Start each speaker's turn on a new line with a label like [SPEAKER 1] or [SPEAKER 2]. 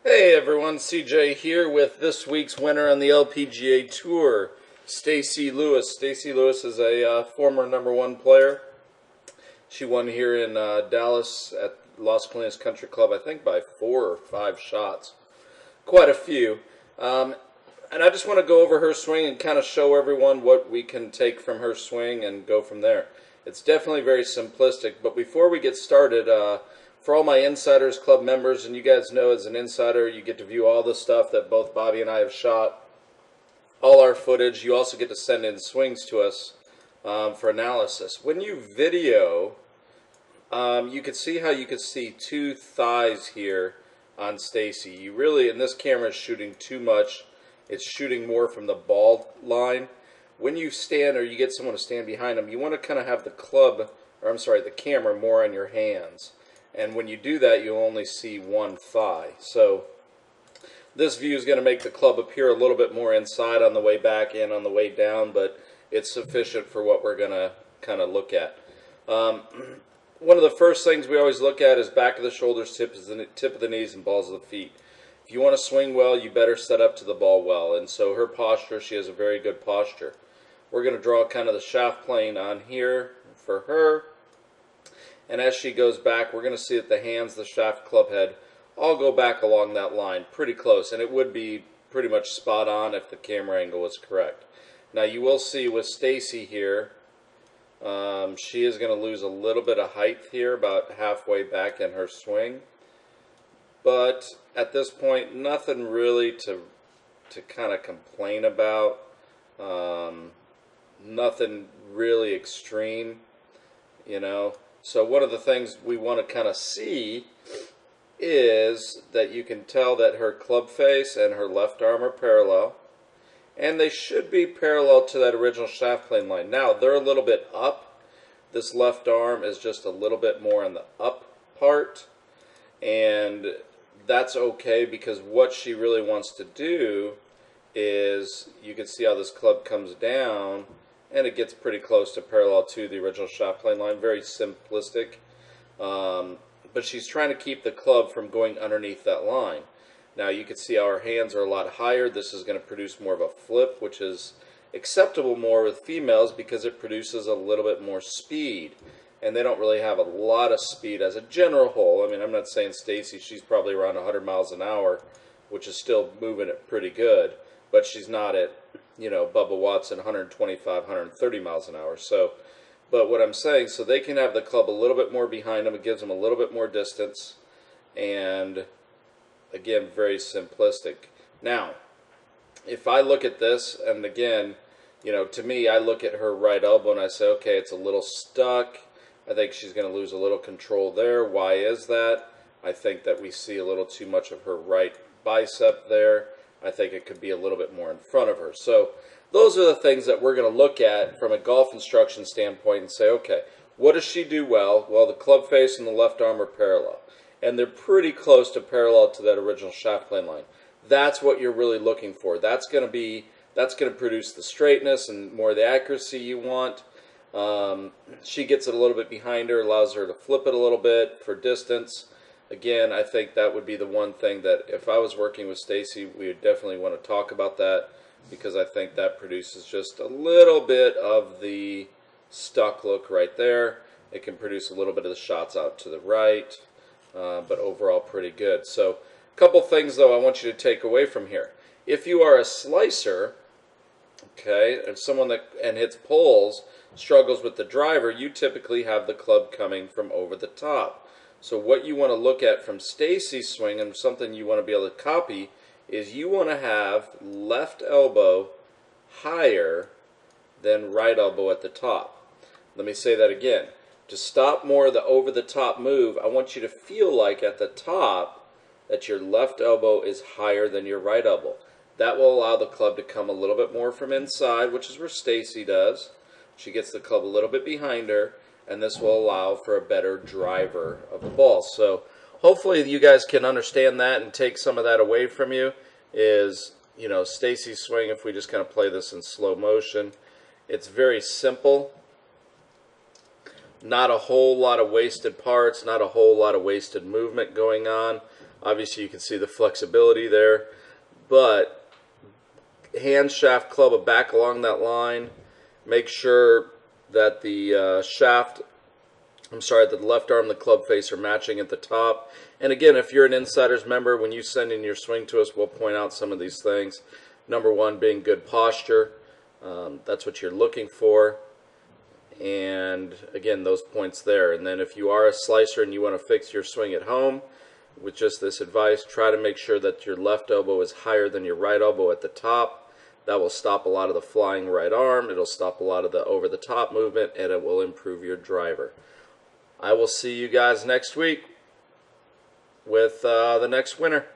[SPEAKER 1] Hey everyone, CJ here with this week's winner on the LPGA Tour, Stacy Lewis. Stacy Lewis is a former #1 player. She won here in Dallas at Las Colinas Country Club, I think by 4 or 5 shots. Quite a few. And I just want to go over her swing and kind of show everyone what we can take from her swing and go from there. It's definitely very simplistic, but before we get started, for all my Insiders Club members, and you guys know as an insider, you get to view all the stuff that both Bobby and I have shot, all our footage. You also get to send in swings to us for analysis. When you video, you can see how you can see two thighs here on Stacy. You really, and this camera is shooting too much. It's shooting more from the ball line. When you stand or you get someone to stand behind them, you want to kind of have the the camera more on your hands. And when you do that, you'll only see one thigh. So this view is going to make the club appear a little bit more inside on the way back and on the way down, but it's sufficient for what we're going to kind of look at. One of the first things we always look at is back of the shoulders, tip of the knees, and balls of the feet. If you want to swing well, you better set up to the ball well. And so her posture, she has a very good posture. We're going to draw kind of the shaft plane on here for her. And as she goes back, we're going to see that the hands, the shaft, club head, all go back along that line pretty close. And it would be pretty much spot on if the camera angle was correct. Now you will see with Stacy here, she is going to lose a little bit of height here, about halfway back in her swing. But at this point, nothing really to kind of complain about. Nothing really extreme, you know. So one of the things we want to kind of see is that you can tell that her club face and her left arm are parallel. And they should be parallel to that original shaft plane line. Now, they're a little bit up. This left arm is just a little bit more on the up part. And that's okay, because what she really wants to do is, you can see how this club comes down, and it gets pretty close to parallel to the original shaft plane line. Very simplistic. But she's trying to keep the club from going underneath that line. Now you can see how her hands are a lot higher. This is going to produce more of a flip, which is acceptable more with females because it produces a little bit more speed. And they don't really have a lot of speed as a general whole. I mean, I'm not saying Stacy, she's probably around 100 miles an hour, which is still moving it pretty good. But she's not at, you know, Bubba Watson 125, 130 miles an hour. So, but what I'm saying, so they can have the club a little bit more behind them. It gives them a little bit more distance. And again, very simplistic. Now, if I look at this, and again, you know, to me, I look at her right elbow and I say, okay, it's a little stuck. I think she's going to lose a little control there. Why is that? I think that we see a little too much of her right bicep there. I think it could be a little bit more in front of her. So those are the things that we're going to look at from a golf instruction standpoint and say, okay, what does she do well? Well, the club face and the left arm are parallel. And they're pretty close to parallel to that original shaft plane line. That's what you're really looking for. That's going to produce the straightness and more of the accuracy you want. She gets it a little bit behind her, allows her to flip it a little bit for distance. Again, I think that would be the one thing that if I was working with Stacy, we would definitely want to talk about that, because I think that produces just a little bit of the stuck look right there. It can produce a little bit of the shots out to the right, but overall pretty good. So a couple things though I want you to take away from here. If you are a slicer, okay, and someone that hits poles, struggles with the driver, you typically have the club coming from over the top. So what you want to look at from Stacy's swing, and something you want to be able to copy, is you want to have left elbow higher than right elbow at the top. Let me say that again. To stop more of the over-the-top move, I want you to feel like at the top that your left elbow is higher than your right elbow. That will allow the club to come a little bit more from inside, which is where Stacy does. She gets the club a little bit behind her, and this will allow for a better driver of the ball. So hopefully you guys can understand that and take some of that away from you. Is, you know, Stacy's swing, if we just kind of play this in slow motion, it's very simple. Not a whole lot of wasted parts, not a whole lot of wasted movement going on. Obviously you can see the flexibility there, but hand, shaft, club back along that line. Make sure that the that the left arm and the club face are matching at the top. And again, if you're an Insiders member, when you send in your swing to us, we'll point out some of these things. Number one being good posture. That's what you're looking for. And again, those points there. And then if you are a slicer and you want to fix your swing at home with just this advice, try to make sure that your left elbow is higher than your right elbow at the top. That will stop a lot of the flying right arm. It'll stop a lot of the over-the-top movement, and it will improve your driver. I will see you guys next week with the next winner.